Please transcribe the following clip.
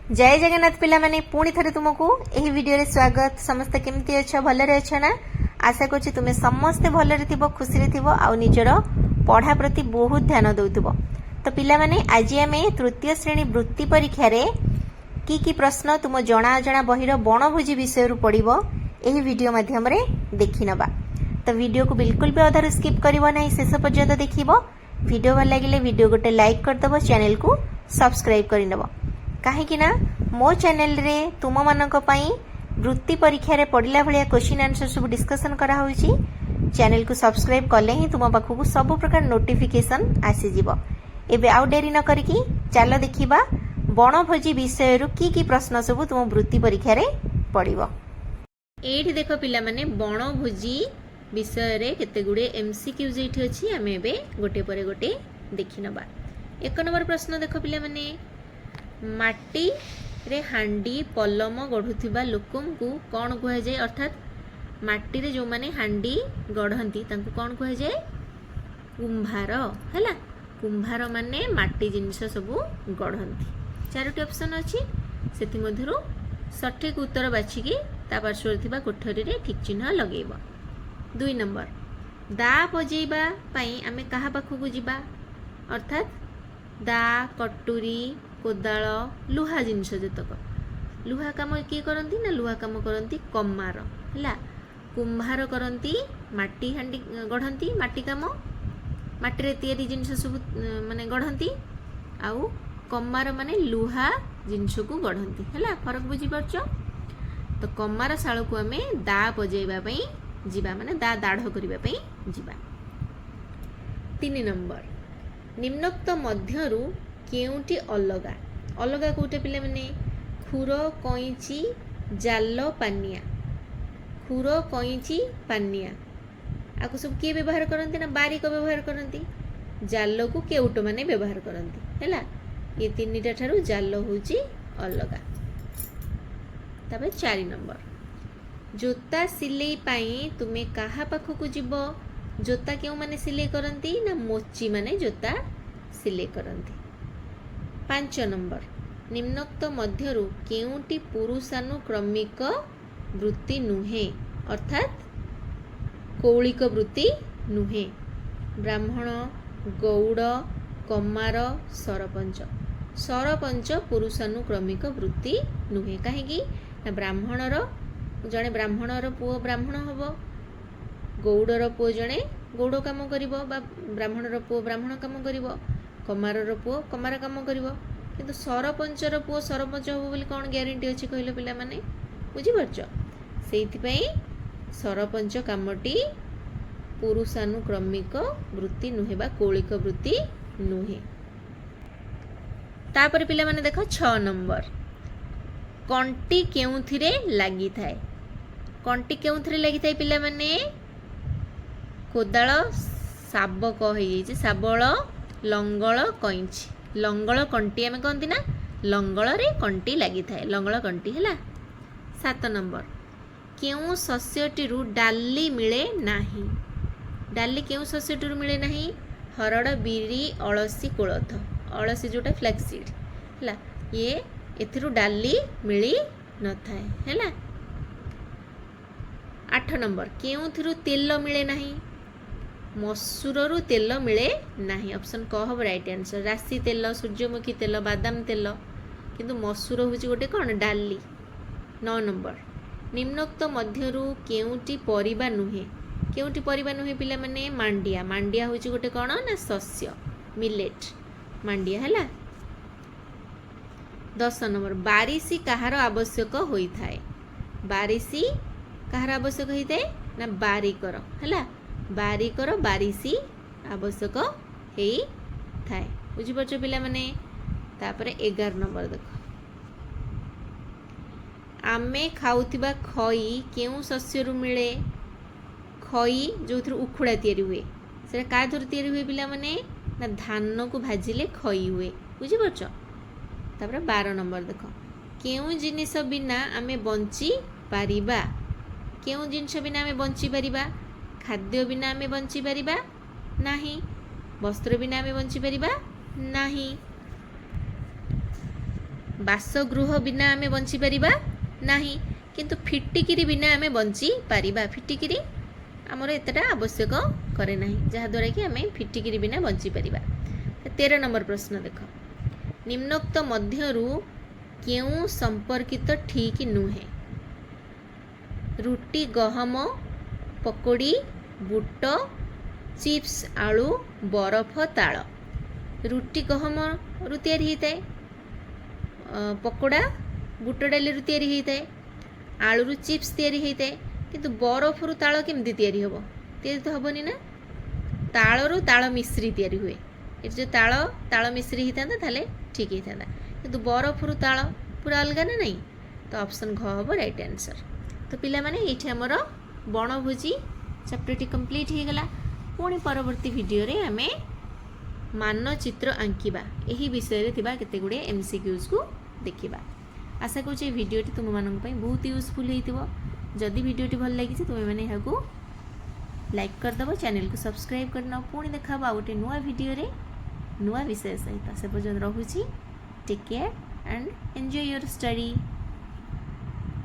जय जगन्नाथ पिला माने पुणी थरे तुमको एही वीडियो रे स्वागत। समस्त केमती अच्छ भले रे अच्छ ना? आशा करछि तुमे समस्त भले रे थिबो, खुशी रे थिबो आ निजर पढ़ा प्रति बहुत ध्यान दउथिबो। तो पिला माने आज आमे तृतीय श्रेणी वृत्ति परीक्षा रे की प्रश्न तुम जणा जणा बहिर बणभोजी विषय रु पढिबो एही वीडियो माध्यम रे देखि नबा। तो वीडियो को बिल्कुल भी अधारु स्किप करिवो नाही, शेष पर्यंत देखिबो। वीडियो भल लागिले वीडियो गोटे लाइक कर दबो, चैनल को सब्सक्राइब करि नबो। कहीं ना मो चैनल रे तुम मानक पई वृत्ति परीक्षा रे पढ़ला भलिया क्वेश्चन आंसर सब डिस्कशन करा होउची। चैनल को सब्सक्राइब कले ही तुम पाखु सब प्रकार नोटिफिकेशन आसी जीवो। एबे आउ डेरी न करिकी चलो देखिबा बणभोजी विषय रु की प्रश्न सब तुम वृत्ति परीक्षा रे पढ़िबो। एठी देखो पिला माने बणभोजी विषय रे केते गुडे एमसीक्यूज एठी अछि। आमे एबे गोटे परे गोटे देखि नबा। एक नंबर प्रश्न देखो पिला माने माटी रे हांडी पलम गढ़ुथिबा लोकंकु कौन कह जाए? अर्थात माटी रे जो माने हांडी गढ़ंती तांकु कौन कह जाए? कुंभार। हैला, कुंभार माने माटी जिनिस सबु गढ़ंती। चारोटी ऑप्शन अछि, सेति मध्यरु सठिक उत्तर बाछिकी ता पार्श्वर थिबा कोठरी रे ठीक चिन्ह लगेइबो। 2 नंबर दा बजेइबा पई आमे काहा पाखु जिबा? अर्थात दा कटुरी कोदाल लुहा जिनिस जतक लुहा काम किए करती ना? लुहा काम करती कमार। है कुंभार करती माटी हांडी गढ़ती, माटी काम माटी तैयारी जिनिस सब माने गढ़ती। आउ कमार माने लुहा जिनिस को गढ़ती। है फरक बुझी पारछ? तो कमार शाल को आमे दा बजेइबा पई जिबा, माने दा दाढ़ करिबा पई जिबा। 3 नंबर निम्नोक्त मध्यरु केउटी अलगा? अलगा कोटे पिले माने? खुर कईची जाल पानिया। खुर कईची पानिया आको सब किए व्यवहार करती ना? बारिक व्यवहार करती। जाल को केउट माने व्यवहार करती। हैला, ये तीनिटा ठारू जाल होची अलगा। तबे 4 नंबर जोता सिलेई पाई तुमे काहा पाखकु जिवो? जोता केउ माने सिलेई करती ना? मोची माने जोता सिलेई करती। 5 नंबर निम्नोक्त मध्यरु केउटी पुरुषानुक्रमिक वृत्ति नुहे? अर्थात कौलिक वृत्ति नुहे। ब्राह्मण, गौड़, कमार, सरपंच। सरपंच पुरुषानुक्रमिक वृत्ति नुहे। कहीं ना ब्राह्मणर जड़े ब्राह्मणर पुओ ब्राह्मण हबो, गौड़र पुओ जड़े गौड़ काम करिवो बा ब्राह्मणर पुओ ब्राह्मण काम करिवो, कमारर पुओ कमार काम करिवो। किंतु सरपंचर पुओ सरपंच हबो बोली कौन ग्यारंटी अछि कहले पिला माने? बुझी परछ? सेति पई सरपंच कामटी पुरुषानुक्रमिक वृत्ति नुहे बा कौलिक वृत्ति नुहे। तापर पिला माने देखो 6 नंबर कंटी केउथिरे लागि थाए? कंटी केउथिरे लागि थाए पिला माने? कोदाळ शाबक होई जे शाबळ लंगल कईची। लंगल कंटी आमे कहती ना? लंगल रे कंटी लगी थाए, लंगल कंटी। है 7 नंबर केउ शस्यटी डाली मिले नाही? डाली केउ शस्यटी मिले नाही? हरड़, बिरी, अलसी, कोलथ। अलसी जोटा फ्लैक्सीड है, ये एथिरु डाली मिली न थाए। है 8 नंबर केउथिरु तेल मिले नाही? मसूररू तेल मिले नाही। ऑप्शन क हम राइट आंसर। राशि तेल, सूर्यमुखी तेल, बादाम तेल, किंतु मसूर होची गोटे कौन? डाली। 9 नंबर निम्नोक्त मध्यरु केउटी परिबा नुहे? केउटी परिबा नुहे पिला माने? मांडिया। मांडिया होची गोटे कौन ना? शस्य, मिलेट, मांडिया। हैला 10 नंबर बारिशी कहार आवश्यक होई थाए? बारिशी कहार आवश्यक होई थाए ना? बारिकर। हैला बारिकर बारिशी आवश्यक हेई थाए। बुझी परछ पिला माने? तापरे 11 नंबर देखो आमे खाउथिबा खई केउ शस्यरु मिले? खई जो थरु उखुड़ा तयारी हुए सेटा का थरु तयारी हुए पिला माने? ना धान को भाजिले खई हुए। बुझी परछ? तापरे 12 नंबर देखो केउ जिनिस बिना आमे बंची पारिबा? केउ जिनिस बिना आमे बंची पारिबा? खाद्य बिना आमे बंची पारिबा नाही, वस्त्र बिना आमे बंची पारिबा नाही। ବାସଗୃହ ବିନା ଆମେ ବଞ୍ଚିପାରିବା ନାହିଁ, କିନ୍ତୁ ଫିଟିକିରି ବିନା ଆମେ ବଞ୍ଚିପାରିବା। ଫିଟିକିରି ଆମର ଏତେଟା ଆବଶ୍ୟକ କରେ ନାହିଁ, ଯାହାଦ୍ୱାରା କି ଆମେ ଫିଟିକିରି ବିନା ବଞ୍ଚିପାରିବା। 13 ନମ୍ବର ପ୍ରଶ୍ନ ଦେଖ, ନିମ୍ନୋକ୍ତ ମଧ୍ୟରୁ କେଉଁ ସମ୍ପର୍କିତ ଠିକ୍ ନୁହେଁ? ରୁଟି ଗହମ, ପକୋଡ଼ି ବୁଟ, ଚିପ୍ସ ଆଳୁ, ବରଫ ତାଳ। ରୁଟି ଗହମରୁ ତିଆରି ହୋଇଥାଏ, ପକୋଡ଼ା ବୁଟ ଡାଲିରୁ ତିଆରି ହୋଇଥାଏ, ଆଳୁରୁ ଚିପ୍ସ ତିଆରି ହୋଇଥାଏ, କିନ୍ତୁ ବରଫରୁ ତାଳ କେମିତି ତିଆରି ହେବ? ତିଆରି ତ ହେବନି ନା। ତାଳରୁ ତାଳ ମିଶ୍ରି ତିଆରି ହୁଏ। ଏଠି ଯେଉଁ ତାଳ ମିଶ୍ରି ହେଇଥାନ୍ତା ତାହେଲେ ଠିକ୍ ହେଇଥାନ୍ତା, କିନ୍ତୁ ବରଫରୁ ତାଳ ପୁରା ଅଲଗା ନା ନାହିଁ। ତ ଅପସନ୍ ଘ ହେବ ରାଇଟ୍ ଆନ୍ସର୍। ତ ପିଲାମାନେ ଏଇଠି ଆମର ବଣଭୋଜି ଚାପ୍ଟରଟି କମ୍ପ୍ଲିଟ୍ ହେଇଗଲା। ପୁଣି ପରବର୍ତ୍ତୀ ଭିଡ଼ିଓରେ ଆମେ ମାନଚିତ୍ର ଆଙ୍କିବା ଏହି ବିଷୟରେ ଥିବା କେତେ ଗୁଡ଼ିଏ MCQsକୁ ଦେଖିବା। ଆଶା କରୁଛି ଏ ଭିଡ଼ିଓଟି ତୁମମାନଙ୍କ ପାଇଁ ବହୁତ ୟୁଜଫୁଲ୍ ହେଇଥିବ। ଯଦି ଭିଡ଼ିଓଟି ଭଲ ଲାଗିଛି ତୁମେମାନେ ଏହାକୁ ଲାଇକ୍ କରିଦେବ, ଚ୍ୟାନେଲକୁ ସବସ୍କ୍ରାଇବ୍ କରିନେବ। ପୁଣି ଦେଖା ହେବ ଆଉ ଗୋଟେ ନୂଆ ଭିଡ଼ିଓରେ ନୂଆ ବିଷୟ ସହିତ। ସେ ପର୍ଯ୍ୟନ୍ତ ରହୁଛି। Take care and enjoy your study.